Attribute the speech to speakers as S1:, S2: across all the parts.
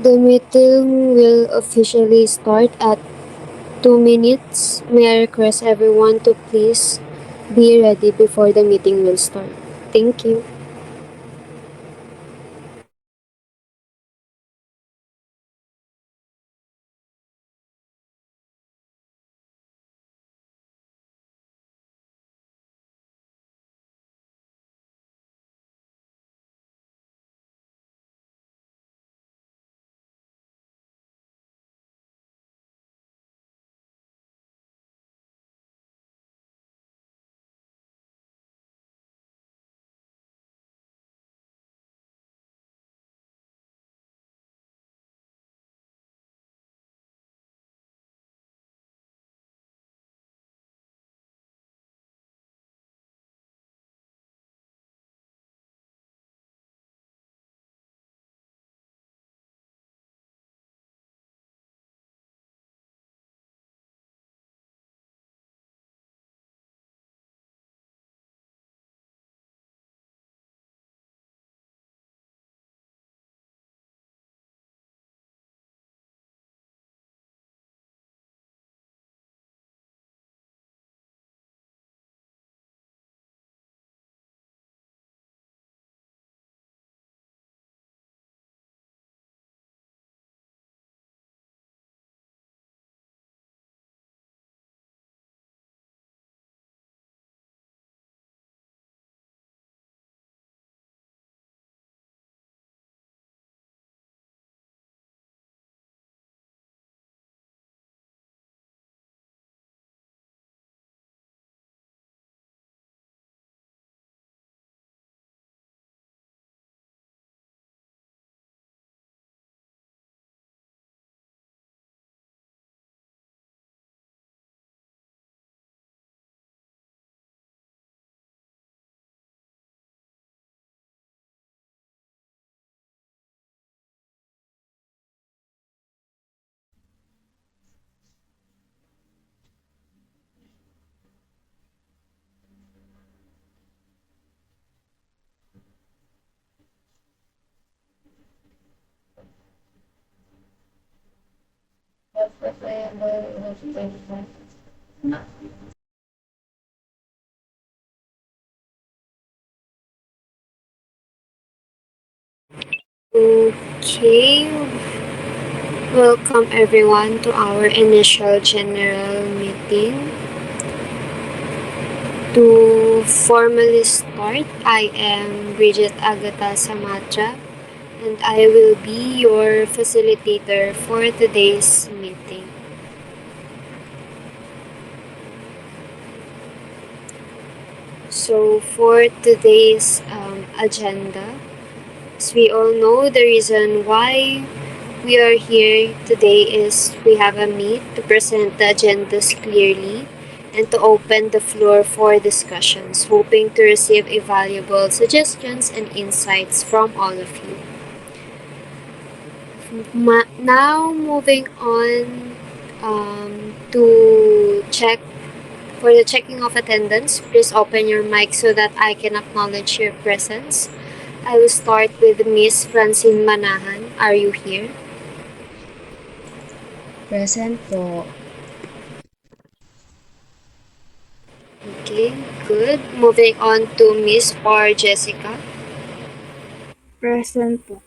S1: The meeting will officially start at 2 minutes. May I request everyone to please be ready before the meeting will start. Thank you. Okay, welcome everyone to our initial general meeting. To formally start, I am Bridget Agata Samatra and I will be your facilitator for today's meeting. So, for today's agenda, as we all know, the reason why we are here today is we have a meet to present the agendas clearly and to open the floor for discussions, hoping to receive valuable suggestions and insights from all of you. Now, moving on to check for the checking of attendance, please open your mic so that I can acknowledge your presence. I will start with Miss Francine Manahan. Are you here?
S2: Present po.
S1: Okay, good. Moving on to Miss Par Jessica.
S2: Present po.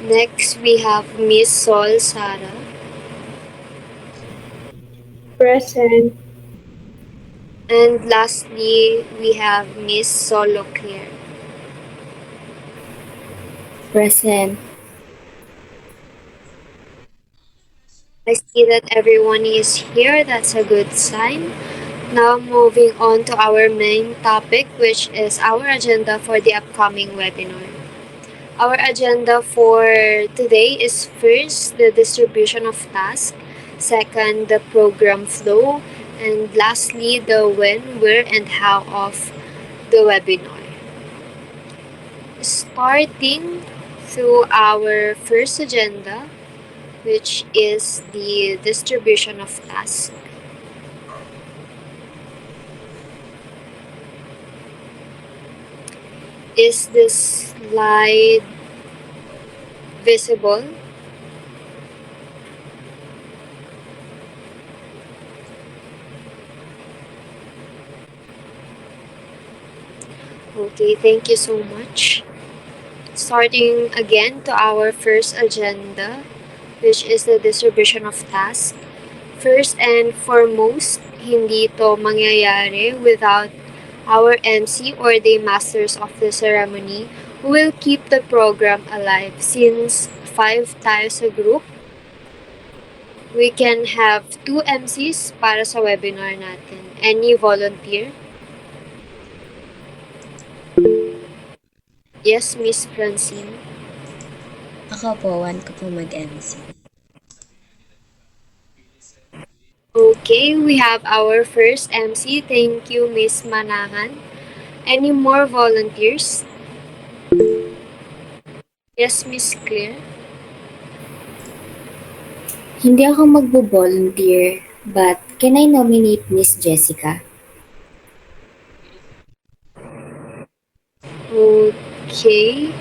S1: Next, we have Miss Sol Sara.
S2: Present.
S1: And lastly, we have Miss Solo Claire.
S2: Present.
S1: I see that everyone is here. That's a good sign. Now, moving on to our main topic, which is our agenda for the upcoming webinar. Our agenda for today is first, the distribution of tasks, second, the program flow, and lastly, the when, where, and how of the webinar. Starting through our first agenda, which is the distribution of tasks. Is this slide visible? Okay, thank you so much. Starting again to our first agenda, which is the distribution of tasks. First and foremost, hindi to mangyayari without our MC or the masters of the ceremony who will keep the program alive. Since 5 tayo sa group, we can have 2 MCs para sa webinar natin. Any volunteer? Yes, Miss Francine.
S2: Ako po, want ko po mag-MC.
S1: Okay, we have our first MC. Thank you, Miss Manahan. Any more volunteers? Yes, Miss Claire.
S2: Hindi ako magbo-volunteer, but can I nominate Miss Jessica?
S1: Okay.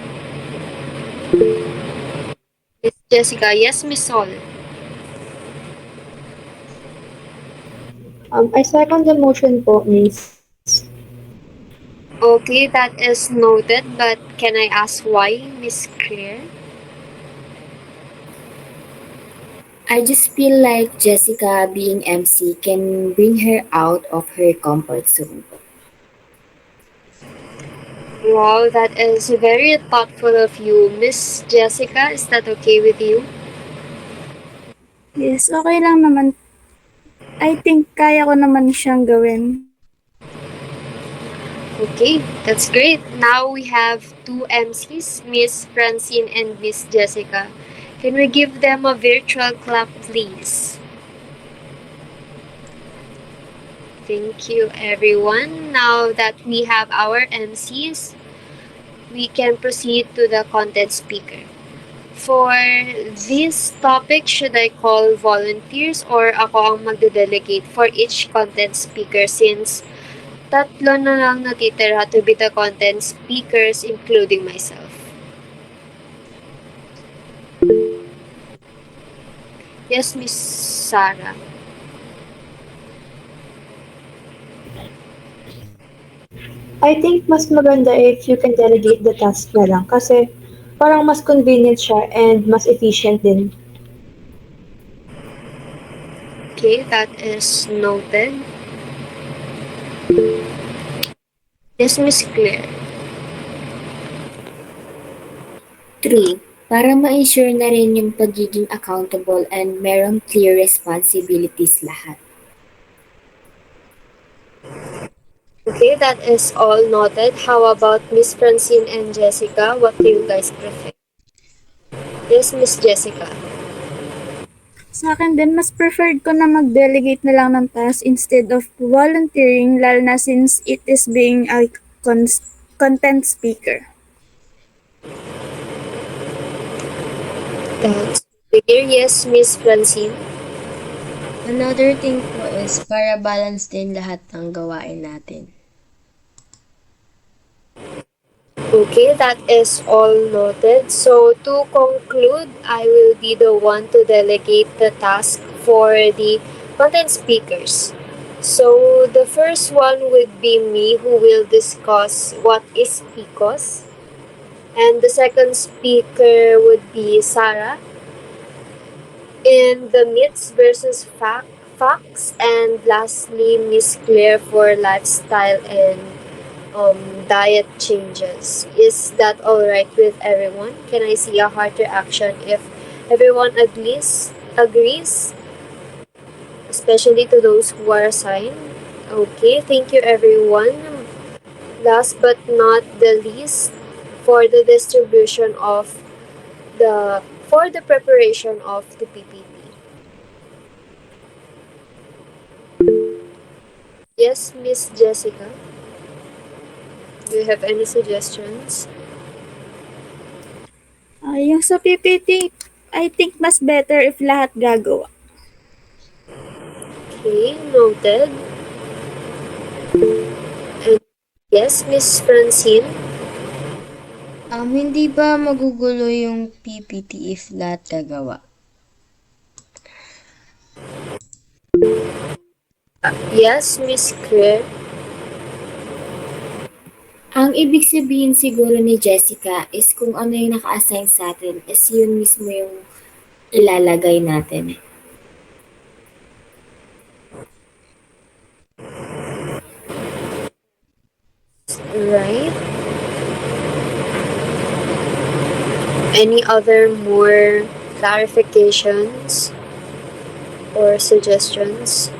S1: Miss Jessica. Yes, Miss Sol.
S3: I second the motion po, Miss.
S1: Okay, that is noted, but can I ask why, Miss Claire?
S2: I just feel like Jessica being MC can bring her out of her comfort zone.
S1: Wow, that is very thoughtful of you. Miss Jessica, is that okay with you?
S4: Yes, okay lang naman. I think kaya ko naman siyang gawin.
S1: Okay, that's great. Now we have 2 MCs, Miss Francine and Miss Jessica. Can we give them a virtual clap, please? Thank you, everyone. Now that we have our MCs, we can proceed to the content speaker. For this topic, should I call volunteers or ako ang magde-delegate for each content speaker since tatlo na lang natitira to be the content speakers including myself? Yes, Miss Sarah.
S3: I think mas maganda if you can delegate the task na lang kasi parang mas convenient siya and mas efficient din.
S1: Okay, that is noted. Yes, Miss Claire.
S2: True, para ma-ensure na rin yung pagiging accountable and merong clear responsibilities lahat.
S1: Okay, that is all noted. How about Miss Francine and Jessica? What do you guys prefer? Yes, Miss Jessica.
S4: Sa akin din, mas preferred ko na mag-delegate na lang ng task instead of volunteering, lalo na since it is being a content speaker.
S1: That's clear. Yes, Miss Francine.
S2: Another thing po is para balance din lahat ng gawain natin.
S1: Okay, that is all noted. So to conclude, I will be the one to delegate the task for the content speakers. So the first one would be me who will discuss what is PCOS. And the second speaker would be Sarah in the myths versus facts, and lastly Miss Claire for lifestyle and diet changes. Is that all right with everyone? Can I see a heart reaction if everyone agrees? Especially to those who are assigned. Okay, thank you everyone. Last but not the least, for the distribution of the preparation of the PPT. Yes, Miss Jessica. Do you have any suggestions?
S4: Yung sa PPT, I think mas better if lahat gagawa.
S1: Okay, noted. And yes, Miss Francine.
S5: Hindi ba magugulo yung PPT if lahat gagawa?
S1: Yes, Miss Claire.
S2: Ang ibig sabihin siguro ni Jessica is kung ano yung naka-assign sa atin is yun mismo yung ilalagay natin.
S1: Right? Any other more clarifications or suggestions?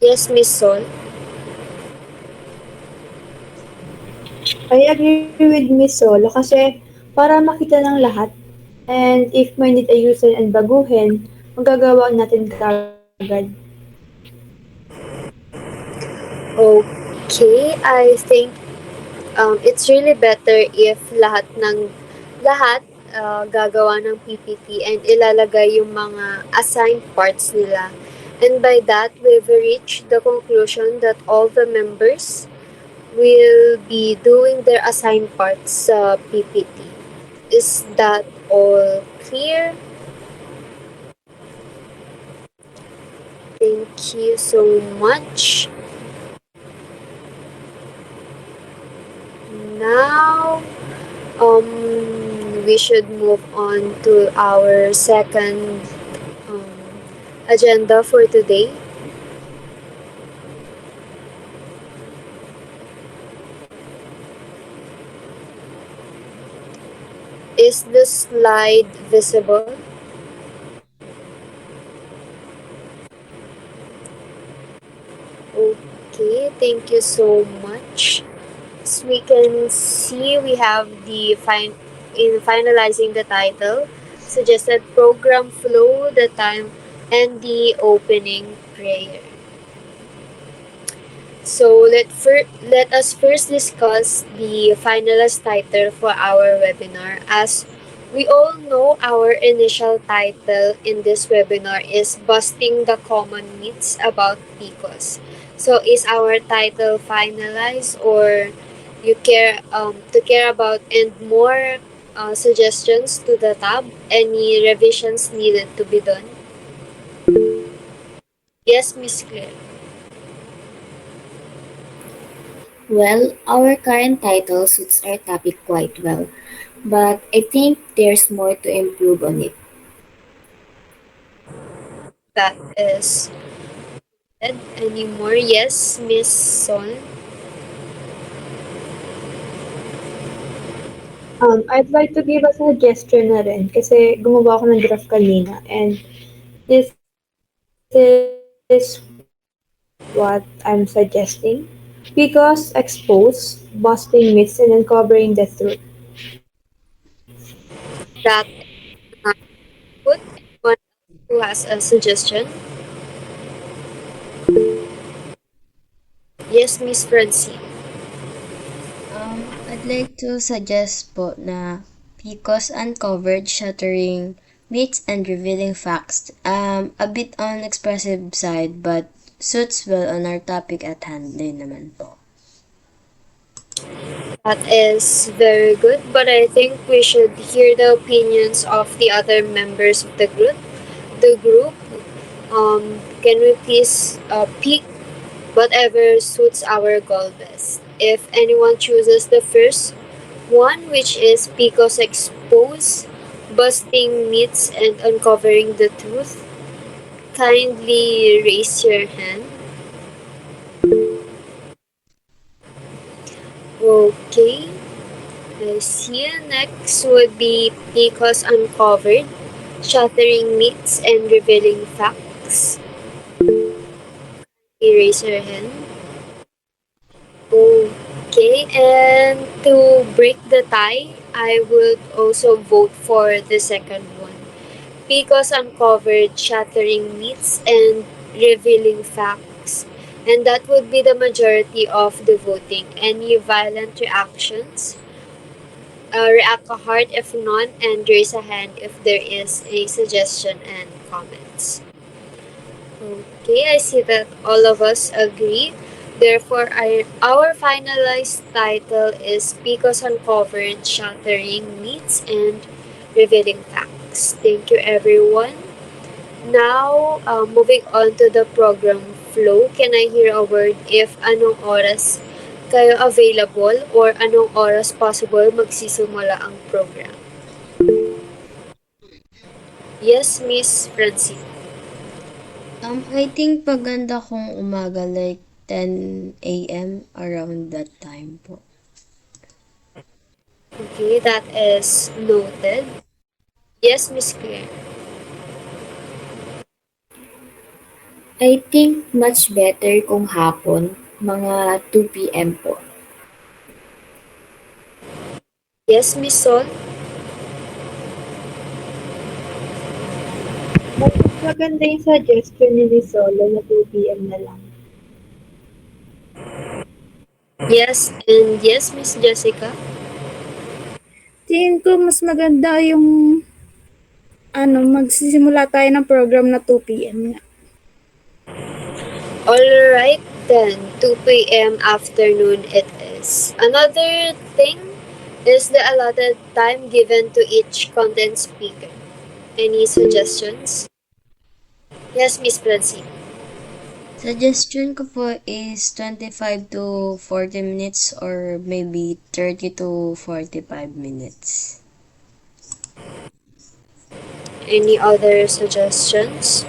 S1: Yes, Miss Sol.
S3: I agree with Miss Solo kasi para makita ng lahat and if may need ayusin and baguhin, magagawa natin kagad.
S1: Okay, I think it's really better if lahat gagawa ng PPT and ilalagay yung mga assigned parts nila. And by that, we've reached the conclusion that all the members will be doing their assigned parts sa PPT. Is that all clear? Thank you so much. Now, we should move on to our second um, agenda for today. Is the slide visible? Okay, thank you so much. As we can see, we have in finalizing the title, suggested program flow, the time, and the opening prayer. So let us first discuss the finalist title for our webinar. As we all know, our initial title in this webinar is Busting the Common Myths about PCOS. So is our title finalized, or you care about and more suggestions to the tab? Any revisions needed to be done? Yes, Miss Claire.
S2: Well, our current title suits our topic quite well, but I think there's more to improve on it.
S1: That is anymore. Yes, Miss Sol.
S3: I'd like to give a suggestion na rin kasi gumawa ako ng draft kanina and this is what I'm suggesting. Because expose, busting myths, and uncovering the truth.
S1: That good. Anyone who has a suggestion? Yes, Miss Francine.
S5: I'd like to suggest po na PCOS uncovered, shattering myths and revealing facts. A bit on expressive side but suits well on our topic at hand din naman po.
S1: That is very good, but I think we should hear the opinions of the other members of the group. Can we please pick whatever suits our goal best? If anyone chooses the first one, which is Pico's Expose, busting myths and uncovering the truth, kindly raise your hand. Okay, I see. Next would be Pico's Uncovered, shattering myths and revealing facts. Raise your hand. Okay, and to break the tie, I would also vote for the second one. Because uncovered shattering myths and revealing facts. And that would be the majority of the voting. Any violent reactions? React a heart if none, and raise a hand if there is a suggestion and comments. Okay, I see that all of us agree. Therefore, our finalized title is Picos Uncovered Shattering Myths and Revealing Facts. Thank you, everyone. Now, moving on to the program flow, can I hear a word if anong oras kayo available or anong oras possible magsisimula ang program? Yes, Miss Francine.
S5: I think paganda kung umaga like 10 a.m. around that time po.
S1: Okay, that is noted. Yes, Miss Claire.
S2: I think much better kung hapon, mga 2 p.m. po.
S1: Yes, Miss Sol.
S3: Mas maganda yung suggestion ni Solo na 2 p.m. na lang.
S1: Yes, and yes, Miss Jessica.
S4: Tingin ko mas maganda yung magsisimula tayo ng program na 2 p.m. nga.
S1: Alright then, 2 p.m. afternoon it is. Another thing is the allotted time given to each content speaker. Any suggestions? Yes, Miss Francine.
S5: Suggestion ko po is 25 to 40 minutes or maybe 30 to 45 minutes.
S1: Any other suggestions?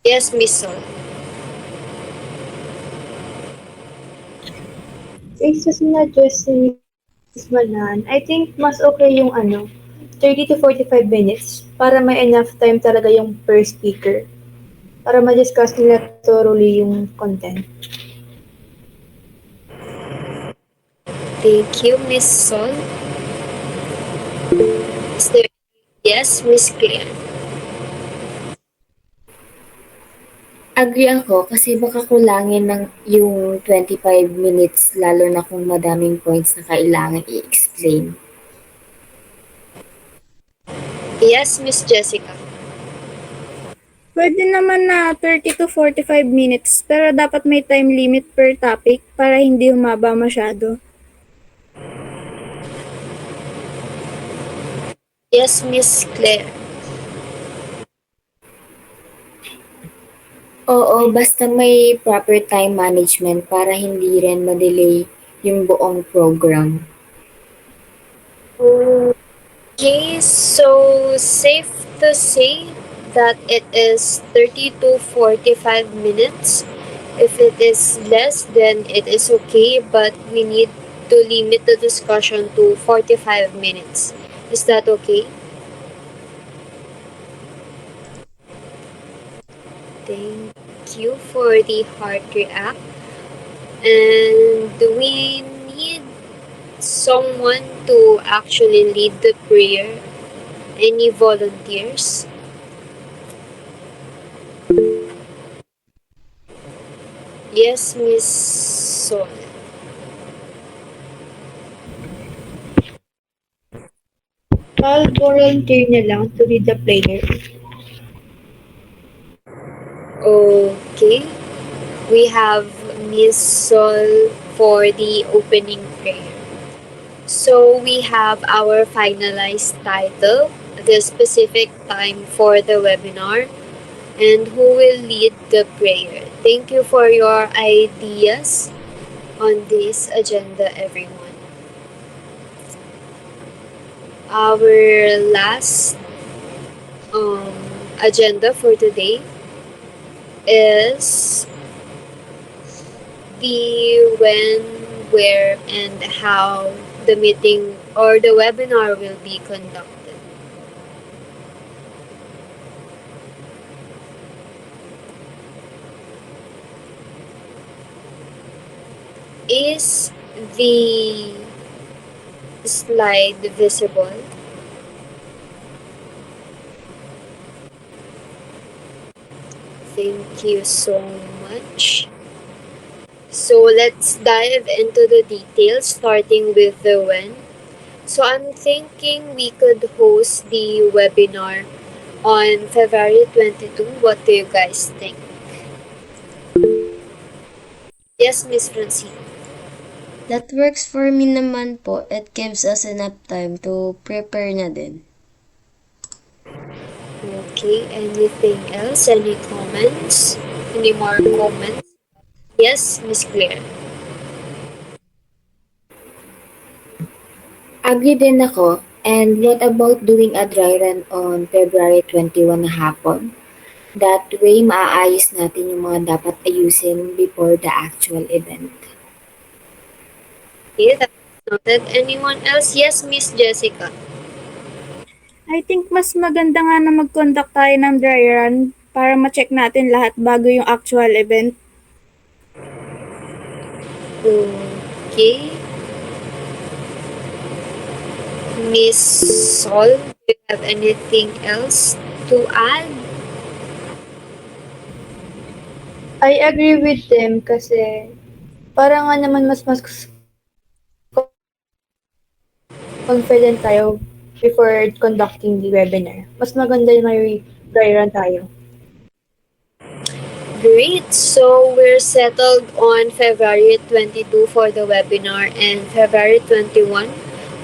S1: Yes, Miss Sol.
S3: Based sa sinuggest ni Miss Manan, I think mas okay yung 30 to 45 minutes para may enough time talaga yung per speaker para ma-discuss nila thoroughly yung content.
S1: Thank you, Miss Sol. Is there... Yes, Miss Claire.
S2: Agree ako kasi baka kulangin ng yung 25 minutes lalo na kung madaming points na kailangan i-explain.
S1: Yes, Miss Jessica.
S4: Pwede naman na 30 to 45 minutes pero dapat may time limit per topic para hindi humaba masyado.
S1: Yes, Miss Claire.
S2: Oo, basta may proper time management para hindi rin ma-delay yung buong program.
S1: Okay, so safe to say that it is 30 to 45 minutes. If it is less, then it is okay, but we need to limit the discussion to 45 minutes. Is that okay? Thank you for the heart react. And we need someone to actually lead the prayer. Any volunteers? Yes, Miss Sol.
S3: I'll volunteer na lang to read the prayer.
S1: Okay. We have Miss Sol for the opening prayer. So we have our finalized title, the specific time for the webinar, and who will lead the prayer. Thank you for your ideas on this agenda, everyone. Our last agenda for today is the when, where, and how the meeting or the webinar will be conducted. Is the slide visible? Thank you so much. So let's dive into the details starting with the when. So I'm thinking we could host the webinar on February 22. What do you guys think? Yes, Miss Francine.
S5: That works for me naman po. It gives us enough time to prepare na din.
S1: Okay, anything else? Any comments? Any more comments? Yes, Miss Claire.
S2: Agree din ako. And what about doing a dry run on February 21 na hapon? That way, maaayos natin yung mga dapat ayusin before the actual event.
S1: Okay, that's noted. Anyone else? Yes, Miss Jessica.
S4: I think mas maganda nga na mag-conduct tayo ng dry run para ma-check natin lahat bago yung actual event.
S1: Okay. Miss Sol, do you have anything else to add?
S3: I agree with them kasi para nga naman mas confident tayo before conducting the webinar. Mas maganda yung may dry run tayo.
S1: Great. So we're settled on February 22 for the webinar and February 21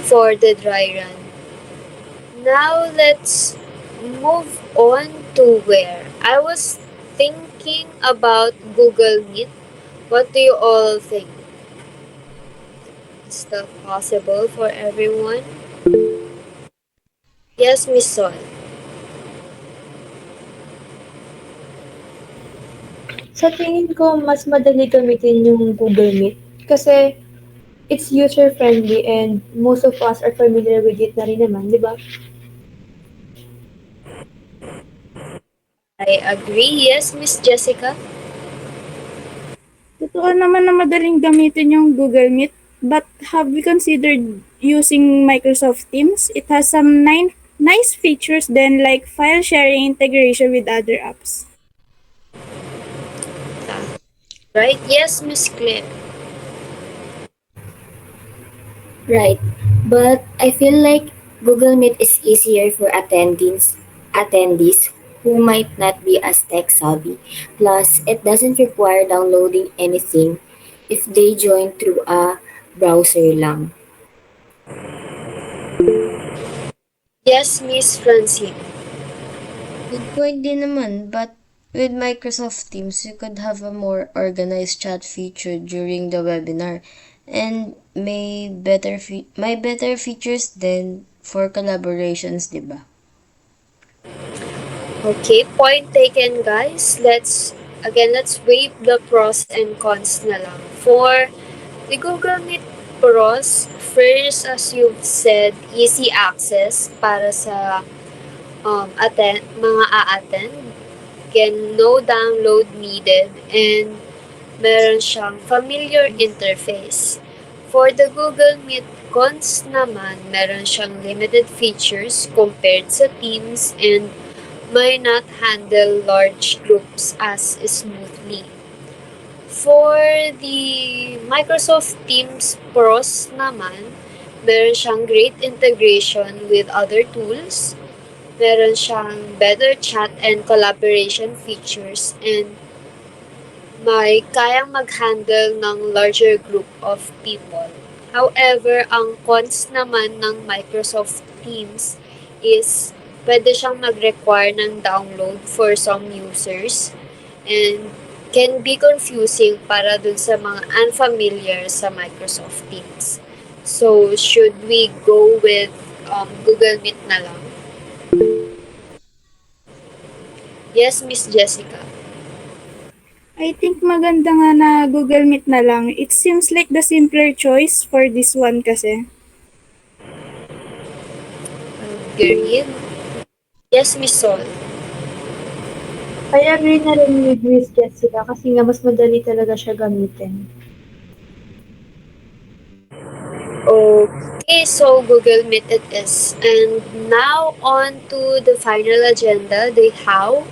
S1: for the dry run. Now let's move on to where. I was thinking about Google Meet. What do you all think? Is that possible for everyone? Yes, Miss Sol.
S3: Sa tingin ko, mas madali gamitin yung Google Meet kasi it's user-friendly and most of us are familiar with it na rin naman, di ba?
S1: I agree. Yes, Miss Jessica.
S4: Totoo naman na madaling gamitin yung Google Meet, but have we considered using Microsoft Teams? It has some nice features then like file sharing integration with other apps.
S1: Right? Yes, Miss Claire.
S2: Right. But I feel like Google Meet is easier for attendees who might not be as tech savvy. Plus, it doesn't require downloading anything if they join through a browser lang.
S1: Yes, Miss Francine.
S5: Good point din naman, but with Microsoft Teams, you could have a more organized chat feature during the webinar and may better features than for collaborations, di ba?
S1: Okay, point taken, guys. Let's weigh the pros and cons na lang. For the Google Meet pros, first, as you've said, easy access para sa mga a-attend. Again, no download needed and meron siyang familiar interface. For the Google Meet cons naman, meron siyang limited features compared sa Teams and may not handle large groups as smoothly. For the Microsoft Teams pros naman, meron siyang great integration with other tools, meron siyang better chat and collaboration features, and may kayang mag-handle ng larger group of people. However, ang cons naman ng Microsoft Teams is pwede siyang mag-require ng download for some users and can be confusing para dun sa mga unfamiliar sa Microsoft Teams. So, should we go with Google Meet na lang? Yes, Miss Jessica.
S4: I think maganda nga na Google Meet na lang. It seems like the simpler choice for this one kasi.
S1: Agreed. Yes, Miss Sol.
S3: I agree na rin with Miss Jessica kasi nga mas madali talaga siya gamitin.
S1: Okay, so Google Meet it is. And now on to the final agenda, the how.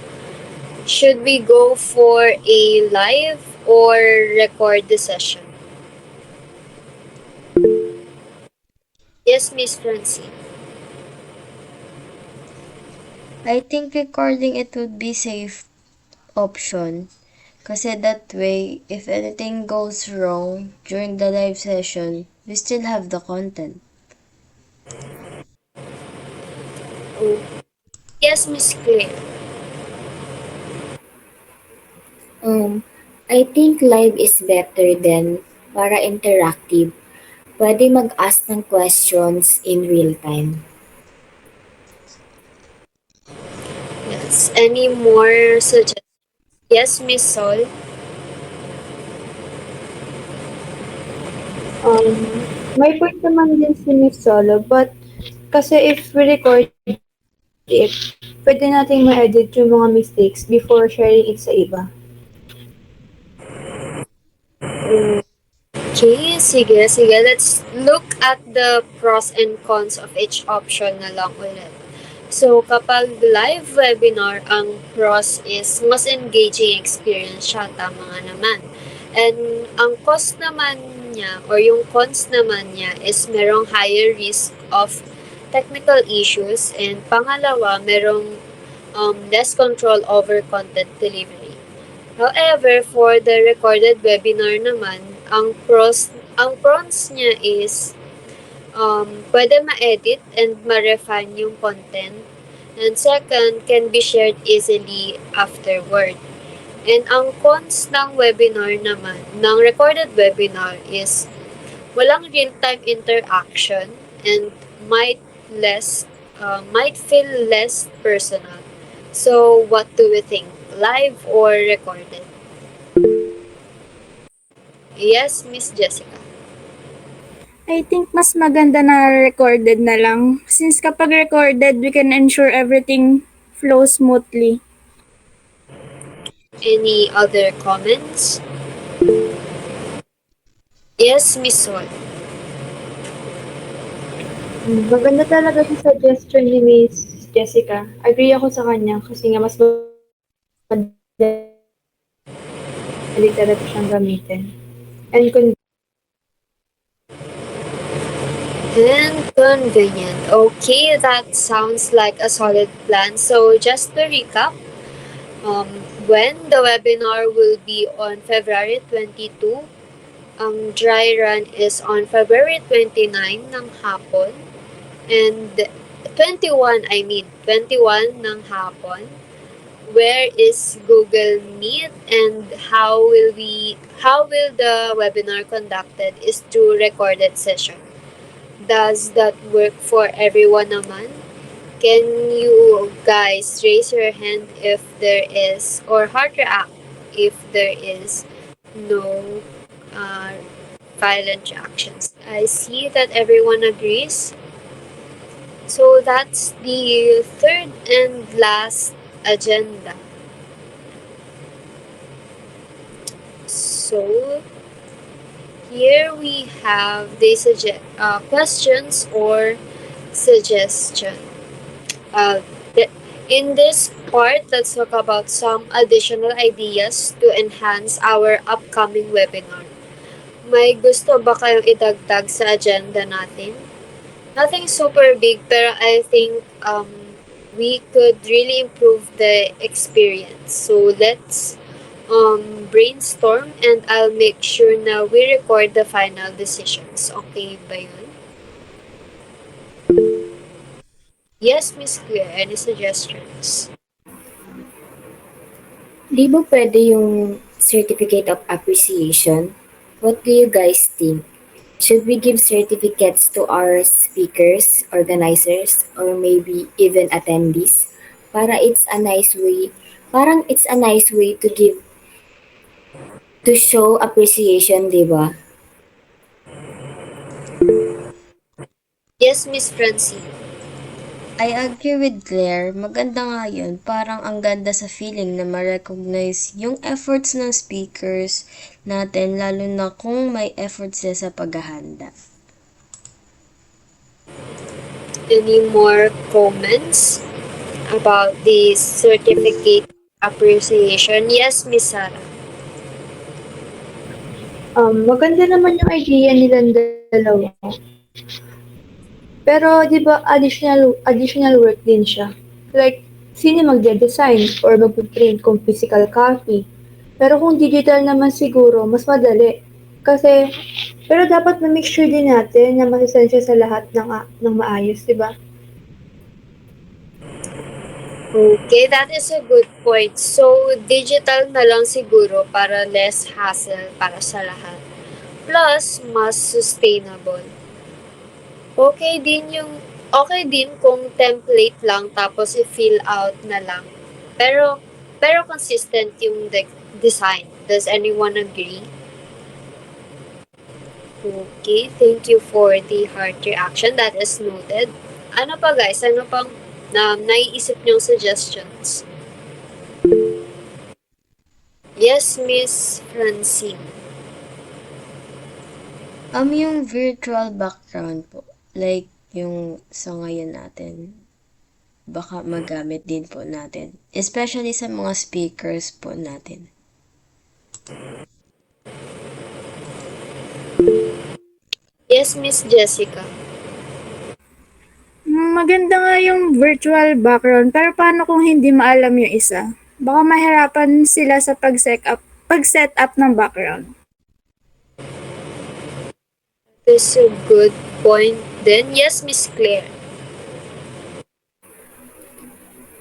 S1: Should we go for a live or record the session? Yes, Miss Francine.
S5: I think recording it would be safe option Kasi that way, if anything goes wrong during the live session, we still have the content.
S1: Oh, yes, Miss Claire.
S2: I think live is better then para interactive. Pwede mag-ask ng questions in real time.
S1: Yes. Any more suggestions? Yes, Miss Sol.
S3: May point naman din si Miss Solo, but kasi if we record it, pwede nating ma-edit yung mga mistakes before sharing it sa iba.
S1: Okay, sige. Let's look at the pros and cons of each option na lang ulit. So, kapag live webinar, ang pros is mas engaging experience siya, tama nga naman. And ang cost naman niya, or yung cons naman niya, is merong higher risk of technical issues. And pangalawa, merong less control over content delivery. However, for the recorded webinar naman, ang pros niya is pwede ma-edit and ma-refine yung content. And second, can be shared easily afterward. And ang cons ng webinar naman, ng recorded webinar is walang real-time interaction and might feel less personal. So, what do we think? Live or recorded? Yes, Miss Jessica.
S4: I think mas maganda na recorded na lang. Since kapag recorded, we can ensure everything flows smoothly.
S1: Any other comments? Yes, Miss Sol.
S3: Maganda talaga yung suggestion ni Miss Jessica. Agree ako sa kanya kasi nga mas madali talaga siyang gamitin. And
S1: And convenient. Okay, that sounds like a solid plan. So, just to recap, when the webinar will be on February 22, ang dry run is on February 29 ng hapon, and 21 ng hapon. Where is Google Meet, and how will the webinar conducted is through recorded session. Does that work for everyone naman? Can you guys raise your hand if there is, or heart react if there is no violent reactions? I see that everyone agrees. So that's the third and last agenda. So here we have the questions or suggestion. In this part, let's talk about some additional ideas to enhance our upcoming webinar. May gusto ba kayong idagdag sa agenda natin? Nothing super big, pero I think we could really improve the experience. So let's brainstorm, and I'll make sure na we record the final decisions. Okay ba yun? Yes, Miss Claire, any suggestions?
S2: Di ba pwede yung certificate of appreciation? What do you guys think? Should we give certificates to our speakers, organizers, or maybe even attendees? Para it's a nice way, parang it's a nice way to show appreciation, di ba?
S1: Yes, Miss Francine.
S5: I agree with Claire. Maganda nga yun. Parang ang ganda sa feeling na ma-recognize yung efforts ng speakers natin, lalo na kung may effort sila sa paghahanda.
S1: Any more comments about the certificate appreciation? Yes, Miss Sarah.
S3: maganda naman yung idea nilang dalawa. Pero, di ba, additional work din siya. Like, sino magde-design or magpiprint kung physical copy? Pero kung digital naman siguro, mas madali. Kasi, pero dapat ma-make sure din natin na masasend siya sa lahat ng maayos, di ba?
S1: Okay, that is a good point. So, digital na lang siguro para less hassle para sa lahat. Plus, mas sustainable. Okay din kung template lang tapos i-fill out na lang. Pero consistent yung design. Does anyone agree? Okay, thank you for the heart reaction. That is noted. Ano pa guys? Ano pang naiisip niyong suggestions? Yes, Miss Francine.
S5: Yung virtual background po, like yung sa ngayon natin, baka magamit din po natin. Especially sa mga speakers po natin.
S1: Yes, Miss Jessica.
S4: Maganda nga yung virtual background, pero paano kung hindi maalam yung isa? Baka mahirapan sila sa pag-set up ng background.
S1: That's a good point then. Yes, Miss Claire.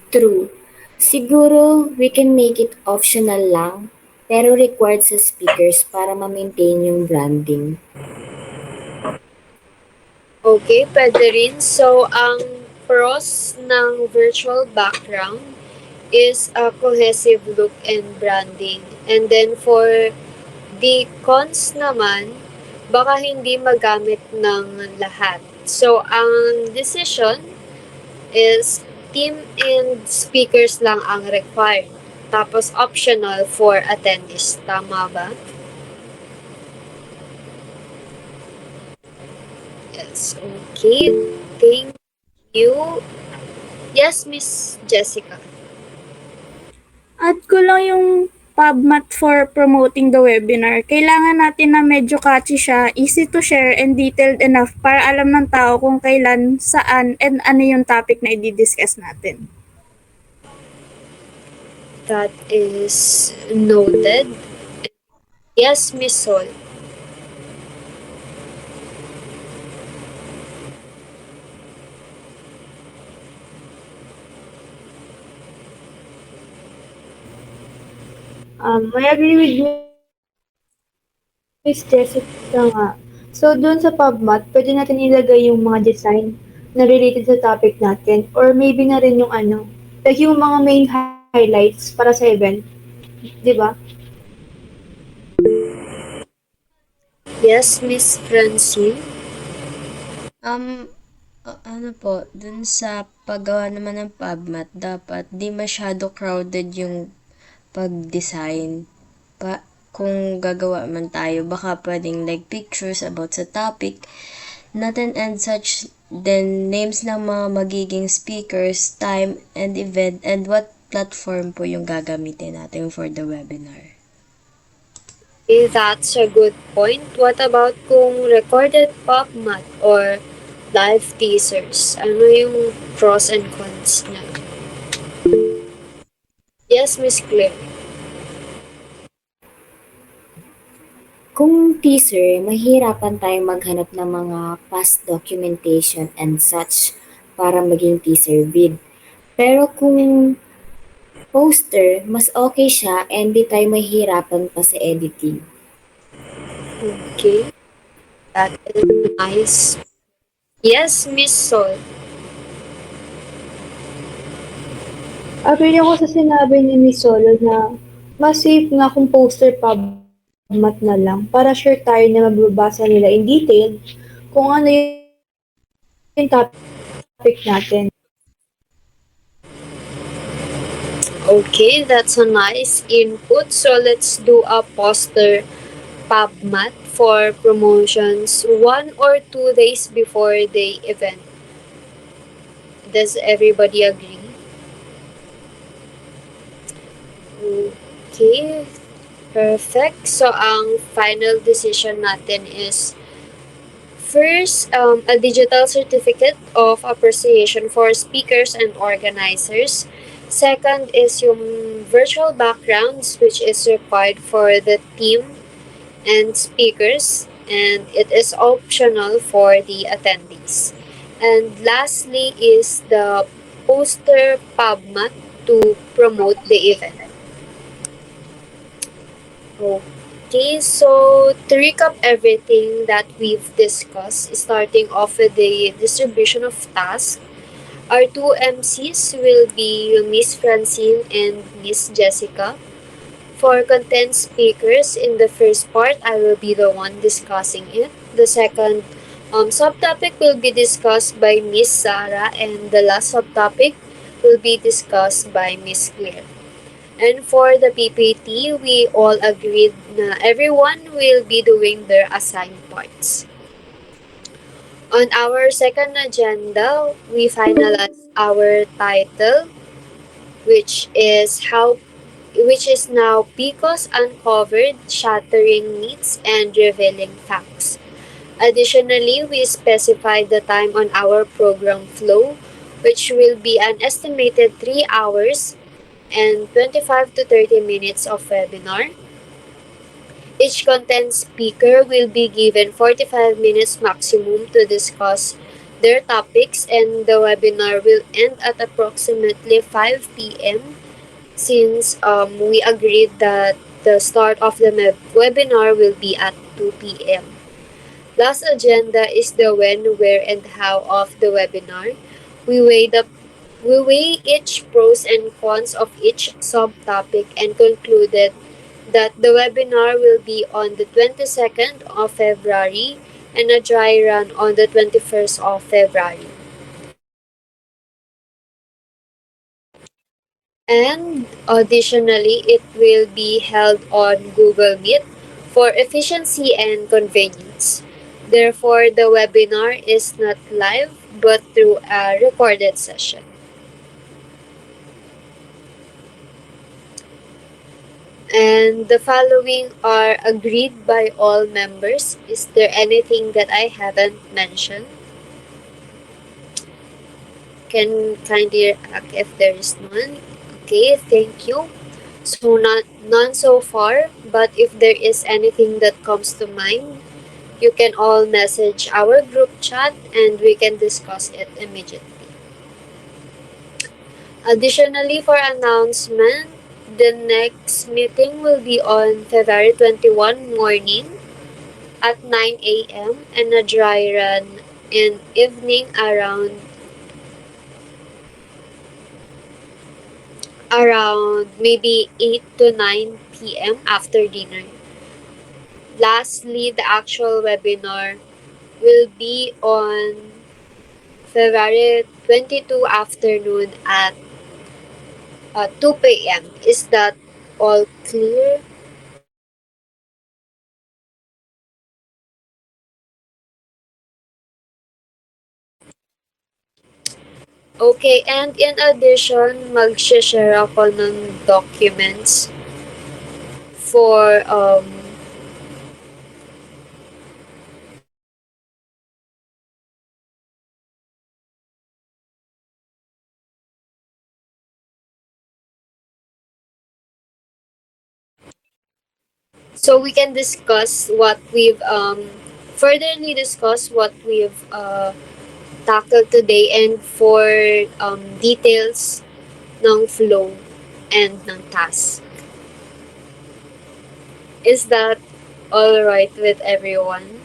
S2: True. Siguro, we can make it optional lang, pero required sa speakers para ma-maintain yung branding.
S1: Okay, pwede rin. So, ang pros ng virtual background is a cohesive look and branding. And then for the cons naman, baka hindi magamit ng lahat. So, ang decision is team and speakers lang ang required. Tapos optional for attendees. Tama ba? Yes. Okay. Thank you. Yes, Miss Jessica.
S4: Add ko lang yung PubMat for promoting the webinar. Kailangan natin na medyo catchy siya, easy to share, and detailed enough para alam ng tao kung kailan, saan, and ano yung topic na i-discuss natin.
S1: That is noted. Yes, Miss Sol.
S3: I agree with Miss Jessica nga. So, dun sa PubMat, pwede natin ilagay yung mga design na related sa topic natin or maybe na rin yung like yung mga main highlights para sa event. Di ba?
S1: Yes, Miss Francine.
S5: Ano po, dun sa paggawa naman ng PubMat, dapat di masyado crowded yung pag-design. Kung gagawa man tayo, baka pwedeng like pictures about sa topic natin and such, then names ng mga magiging speakers, time and event, and what platform po yung gagamitin natin for the webinar.
S1: Okay, that's a good point. What about kung recorded PubMat or live teasers? Ano yung pros and cons niya? Yes, Miss Claire.
S2: Kung teaser, mahirapan tayong maghanap ng mga past documentation and such para maging teaser vid. Pero kung poster, mas okay siya and di tayo mahirapan pa sa editing.
S1: Okay. That is nice. Yes, Miss Sol.
S3: Agree ako sa sinabi ni Miss Solo na mas safe nga kung poster PubMat na lang para sure tayo na mababasa nila in detail kung ano yung topic natin.
S1: Okay, that's a nice input. So let's do a poster PubMat for promotions 1 or 2 days before the event. Does everybody agree? Okay, perfect. So ang final decision natin is first, a digital certificate of appreciation for speakers and organizers. Second is yung virtual backgrounds, which is required for the team and speakers, and it is optional for the attendees. And lastly is the poster PubMat to promote the event. Okay, so to recap everything that we've discussed, starting off with the distribution of tasks, our two MCs will be Miss Francine and Miss Jessica. For content speakers, in the first part, I will be the one discussing it. The second subtopic will be discussed by Miss Sarah, and the last subtopic will be discussed by Miss Claire. And for the PPT, we all agreed na everyone will be doing their assigned parts. On our second agenda, we finalized our title, which is how which is now Picos Uncovered, Shattering Myths and Revealing Facts. Additionally, we specified the time on our program flow, which will be an estimated 3 hours and 25 to 30 minutes of webinar. Each content speaker will be given 45 minutes maximum to discuss their topics, and the webinar will end at approximately 5 p.m. since we agreed that the start of the webinar will be at 2 p.m. Last agenda is the when, where, and how of the webinar. We weigh the we weigh each pros and cons of each subtopic and concluded that the webinar will be on the 22nd of February and a dry run on the 21st of February. And additionally, it will be held on Google Meet for efficiency and convenience. Therefore, the webinar is not live but through a recorded session. And the following are agreed by all members. Is there anything that I haven't mentioned? Can kindly react if there is none. Okay, thank you. So none so far, but if there is anything that comes to mind, you can all message our group chat and we can discuss it immediately. Additionally, for announcement, the next meeting will be on February 21 morning at 9 a.m. and a dry run in evening around maybe 8 to 9 p.m. after dinner. Lastly, the actual webinar will be on February 22 afternoon at 2 p.m. Is that all clear? Okay, and in addition, mag-share ako ng documents for so we can discuss what we've furtherly discuss what we've tackled today, and for details ng flow and ng task. Is that all right with everyone?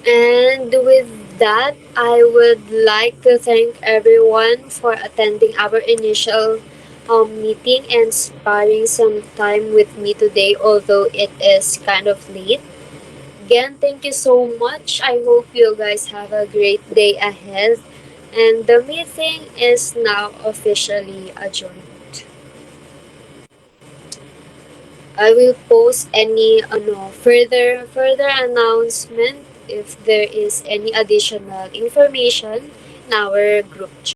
S1: And with that, I would like to thank everyone for attending our initial meeting and sparing some time with me today, although it is kind of late. Again, thank you so much. I hope you guys have a great day ahead. And the meeting is now officially adjourned. I will post any further announcement if there is any additional information in our group chat.